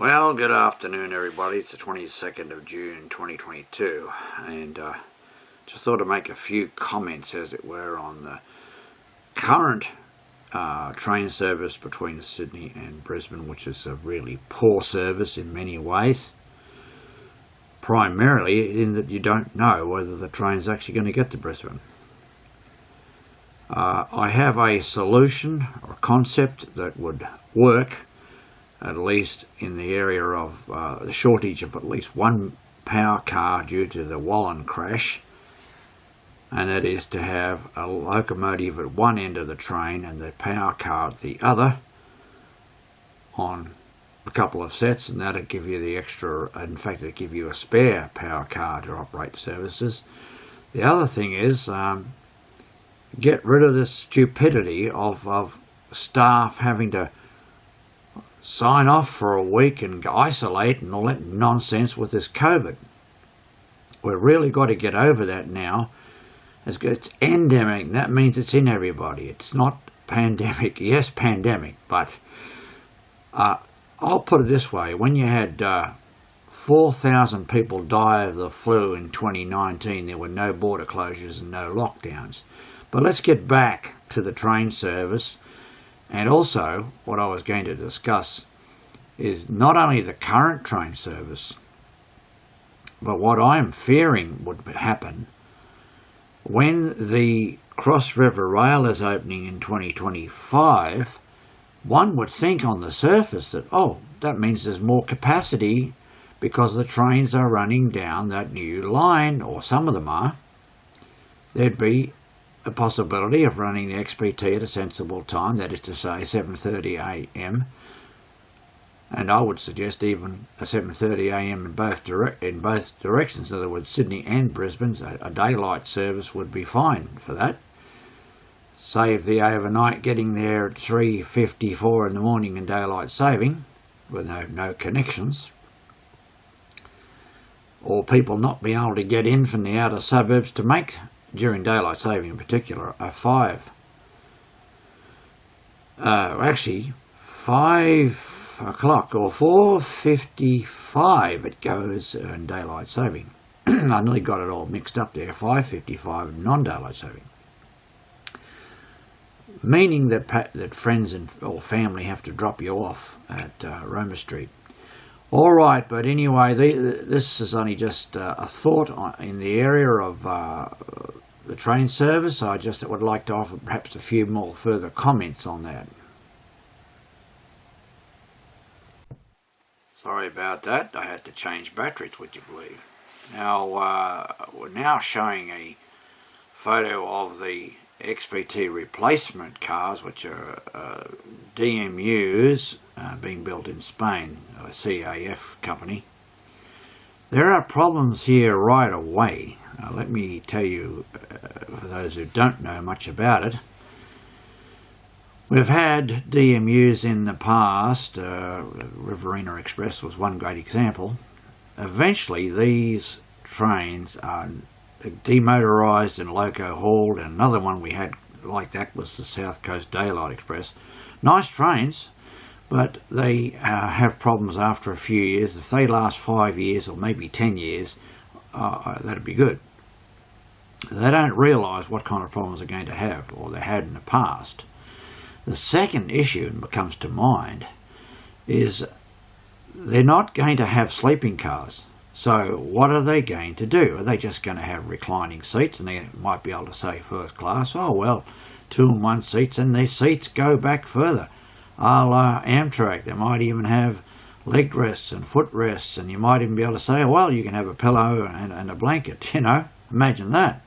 Well, good afternoon everybody. It's the 22nd of June 2022 and just thought to make a few comments, as it were, on the current train service between Sydney and Brisbane, which is a really poor service in many ways. Primarily in that you don't know whether the train's actually going to get to Brisbane. I have a solution or concept that would work, at least in the area of the shortage of at least one power car due to the Wallen crash, and that is to have a locomotive at one end of the train and the power car at the other on a couple of sets, and that'd give you the extra, in fact it'd give you a spare power car to operate services. The other thing is get rid of this stupidity of staff having to sign off for a week and isolate and all that nonsense with this COVID. We've really got to get over that now. It's endemic. That means it's in everybody. It's not pandemic. Yes, pandemic, but I'll put it this way. When you had 4,000 people die of the flu in 2019, there were no border closures and no lockdowns. But let's get back to the train service. And also, what I was going to discuss is not only the current train service, but what I'm fearing would happen when the Cross River Rail is opening in 2025. One would think on the surface that, oh, that means there's more capacity because the trains are running down that new line, or some of them are. There'd be a possibility of running the XPT at a sensible time, that is to say 7:30 a.m. and I would suggest even a 7:30 a.m. in both directions. In other words, Sydney and Brisbane, a daylight service would be fine for that. Save the overnight getting there at 3:54 in the morning in daylight saving with no connections, or people not being able to get in from the outer suburbs to make, during daylight saving in particular, a 5 o'clock or 4:55 it goes in daylight saving. I nearly got it all mixed up there. 5:55 non-daylight saving, meaning that friends or family have to drop you off at Roma Street. All right, but anyway, this is only just a thought in the area of the train service. I just would like to offer perhaps a few more further comments on that. Sorry about that. I had to change batteries, would you believe? Now, we're now showing a photo of the XPT replacement cars, which are DMUs being built in Spain, a CAF company. There are problems here right away. Let me tell you, for those who don't know much about it, we've had DMUs in the past. Riverina Express was one great example. Eventually these trains are demotorised and loco hauled, and another one we had like that was the South Coast Daylight Express. Nice trains, but they have problems after a few years. If they last 5 years or maybe 10 years, that'd be good. They don't realise what kind of problems they're going to have, or they had in the past. The second issue that comes to mind is they're not going to have sleeping cars. So what are they going to do? Are they just going to have reclining seats, and they might be able to say first class? Oh well, 2-in-1 seats, and their seats go back further. A la Amtrak, they might even have leg rests and foot rests, and you might even be able to say, well, you can have a pillow and a blanket, imagine that.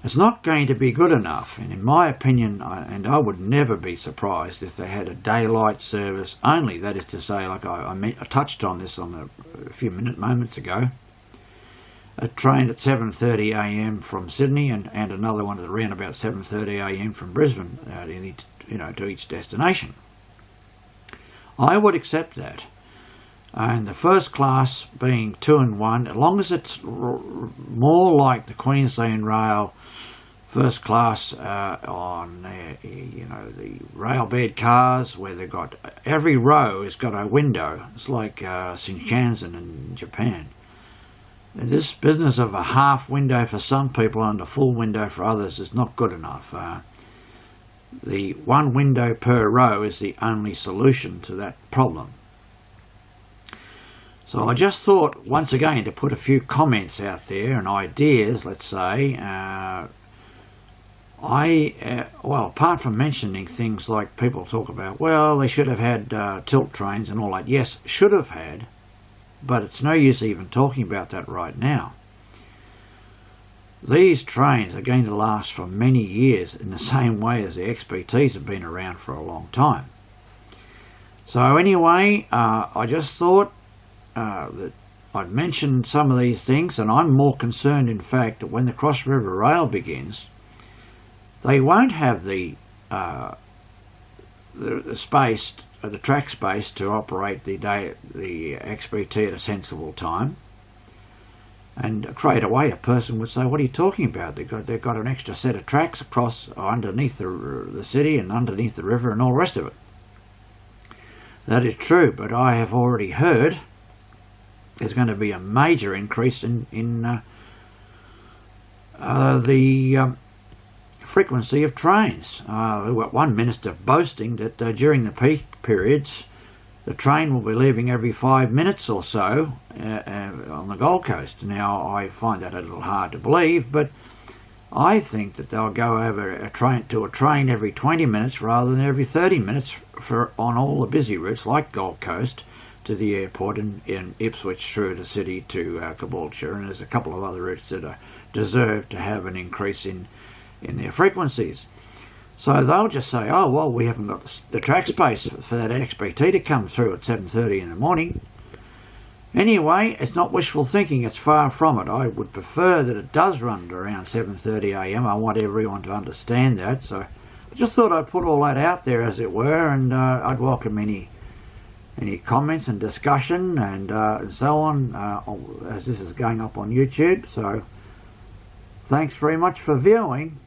It's not going to be good enough, and in my opinion, and I would never be surprised if they had a daylight service only, that is to say, like I touched on this on a few moments ago, a train at 7:30 a.m. from Sydney and another one at around about 7:30 a.m. from Brisbane, to each destination. I would accept that. And the first class being 2-in-1, as long as it's more like the Queensland Rail first class on the rail bed cars, where they've got every row has got a window. It's like Shinkansen in Japan. And this business of a half window for some people and a full window for others is not good enough. The one window per row is the only solution to that problem. So I just thought, once again, to put a few comments out there and ideas, let's say. Well, apart from mentioning things like people talk about, well, they should have had tilt trains and all that. Yes, should have had, but it's no use even talking about that right now. These trains are going to last for many years in the same way as the XPTs have been around for a long time. So anyway, I just thought that I'd mention some of these things, and I'm more concerned, in fact, that when the Cross River Rail begins, they won't have the space, the track space, to operate the XPT at a sensible time. And straight away, a person would say, "What are you talking about? They've got an extra set of tracks across underneath the city and underneath the river and all the rest of it." That is true, but I have already heard there's going to be a major increase in the frequency of trains. We've got one minister boasting that during the peak periods the train will be leaving every 5 minutes or so on the Gold Coast. Now, I find that a little hard to believe, but I think that they'll go over a train every 20 minutes rather than every 30 minutes on all the busy routes like Gold Coast to the airport in Ipswich through the city to Caboolture, and there's a couple of other routes that deserve to have an increase in their frequencies. So they'll just say, "Oh, well, we haven't got the track space for that XPT to come through at 7:30 in the morning." Anyway, it's not wishful thinking, it's far from it. I would prefer that it does run around 7:30 a.m. I want everyone to understand that. So I just thought I'd put all that out there, as it were, and I'd welcome any comments and discussion and so on, as this is going up on YouTube. So thanks very much for viewing.